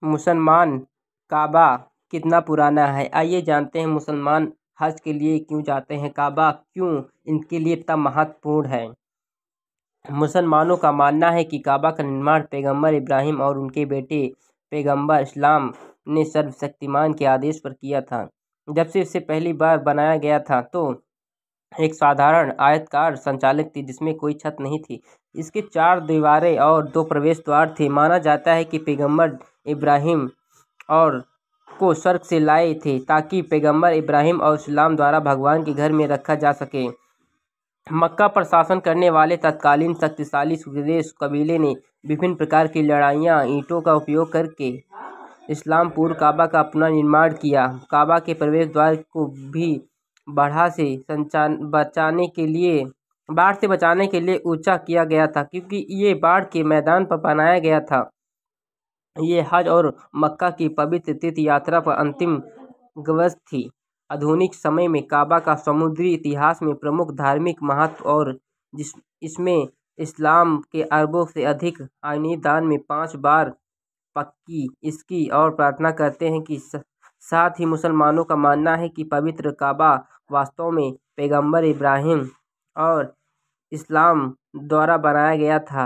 मुसलमान काबा कितना पुराना है। आइए जानते हैं मुसलमान हज के लिए क्यों जाते हैं, काबा क्यों इनके लिए इतना महत्वपूर्ण है। मुसलमानों का मानना है कि काबा का निर्माण पैगंबर इब्राहिम और उनके बेटे पैगंबर इस्लाम ने सर्वशक्तिमान के आदेश पर किया था। जब से इसे पहली बार बनाया गया था तो एक साधारण आयताकार संचालक थी जिसमें कोई छत नहीं थी। इसके 4 दीवारें और 2 प्रवेश द्वार थे। माना जाता है कि पैगंबर इब्राहिम और को स्वर्ग से लाए थे ताकि पैगंबर इब्राहिम और इस्लाम द्वारा भगवान के घर में रखा जा सके। मक्का पर शासन करने वाले तत्कालीन शक्तिशाली कुरैश कबीले ने विभिन्न प्रकार की लड़ाइयाँ ईंटों का उपयोग करके इस्लाम पूर्व काबा का पुनर्निर्माण किया। काबा के प्रवेश द्वार को भी बाढ़ से बचाने के लिए ऊंचा किया गया था, क्योंकि ये बाढ़ के मैदान पर बनाया गया था। ये हज और मक्का की पवित्र तीर्थ यात्रा पर अंतिम गश्त थी। आधुनिक समय में काबा का समुद्री इतिहास में प्रमुख धार्मिक महत्व और इसमें इस्लाम के अरबों से अधिक आईनी दान में 5 बार पक्की इसकी और प्रार्थना करते हैं कि साथ ही मुसलमानों का मानना है कि पवित्र काबा वास्तव में पैगंबर इब्राहिम और इस्लाम द्वारा बनाया गया था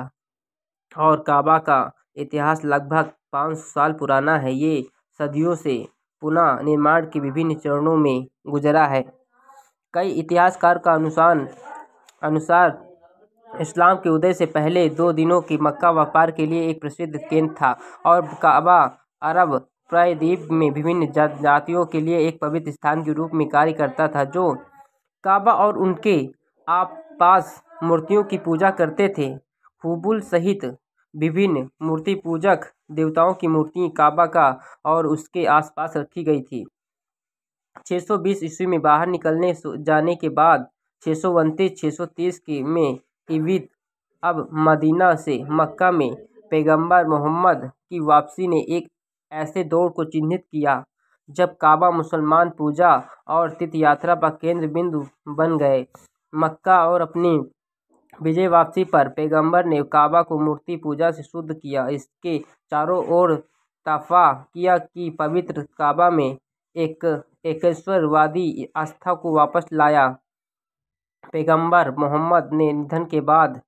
और काबा का इतिहास लगभग 500 साल पुराना है। ये सदियों से पुनः निर्माण के विभिन्न चरणों में गुजरा है। कई इतिहासकार का अनुसार इस्लाम के उदय से पहले 2 दिनों की मक्का व्यापार के लिए एक प्रसिद्ध केंद्र था और काबा अरब प्रायद्वीप में विभिन्न जातियों के लिए एक पवित्र स्थान के रूप में कार्य करता था, जो काबा और उनके आसपास मूर्तियों की पूजा करते थे। हुबुल सहित विभिन्न मूर्ति पूजक देवताओं की मूर्ति काबा का और उसके आसपास रखी गई थी। 620 ईस्वी में बाहर निकलने जाने के बाद 629-630 में इब्न अब मदीना से मक्का में पैगंबर मोहम्मद की वापसी ने एक ऐसे दौर को चिन्हित किया जब काबा मुसलमान पूजा और तीर्थ यात्रा का केंद्र बिंदु बन गए। मक्का और अपनी विजय वापसी पर पैगंबर ने काबा को मूर्ति पूजा से शुद्ध किया, इसके चारों ओर तवाफ किया कि पवित्र काबा में एक एकेश्वरवादी आस्था को वापस लाया। पैगंबर मोहम्मद ने निधन के बाद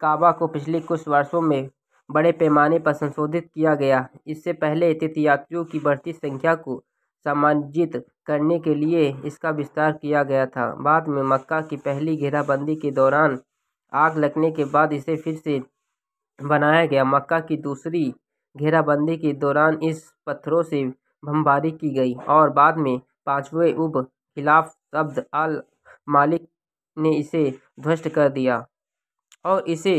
काबा को पिछले कुछ वर्षों में बड़े पैमाने पर संशोधित किया गया। इससे पहले तीर्थयात्रियों की बढ़ती संख्या को समायोजित करने के लिए इसका विस्तार किया गया था। बाद में मक्का की पहली घेराबंदी के दौरान आग लगने के बाद इसे फिर से बनाया गया। मक्का की दूसरी घेराबंदी के दौरान इस पत्थरों से बमबारी की गई और बाद में 5वें खिलाफत अब्द अल मालिक ने इसे ध्वस्त कर दिया और इसे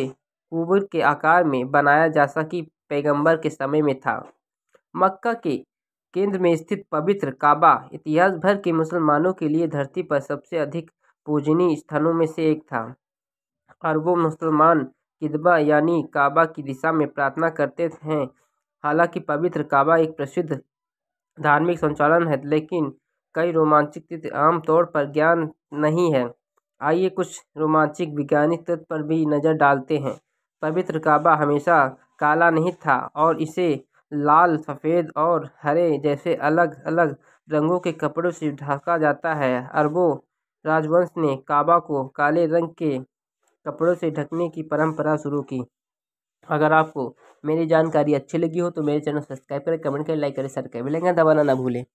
कुबुर के आकार में बनाया जैसा कि पैगंबर के समय में था। मक्का के केंद्र में स्थित पवित्र काबा इतिहास भर के मुसलमानों के लिए धरती पर सबसे अधिक पूजनीय स्थानों में से एक था। अरबों मुसलमान किदबा यानी काबा की दिशा में प्रार्थना करते हैं। हालांकि पवित्र काबा एक प्रसिद्ध धार्मिक संचालन है, लेकिन कई रोमांचक तथ्य आम तौर पर ज्ञान नहीं है। आइए कुछ रोमांचक वैज्ञानिक तथ्य पर भी नज़र डालते हैं। पवित्र काबा हमेशा काला नहीं था और इसे लाल, सफ़ेद और हरे जैसे अलग अलग रंगों के कपड़ों से ढका जाता है। अरबों राजवंश ने काबा को काले रंग के कपड़ों से ढकने की परंपरा शुरू की। अगर आपको मेरी जानकारी अच्छी लगी हो तो मेरे चैनल सब्सक्राइब करें, कमेंट करें, लाइक करें, शेयर करें, बेल आइकन दबाना ना भूलें।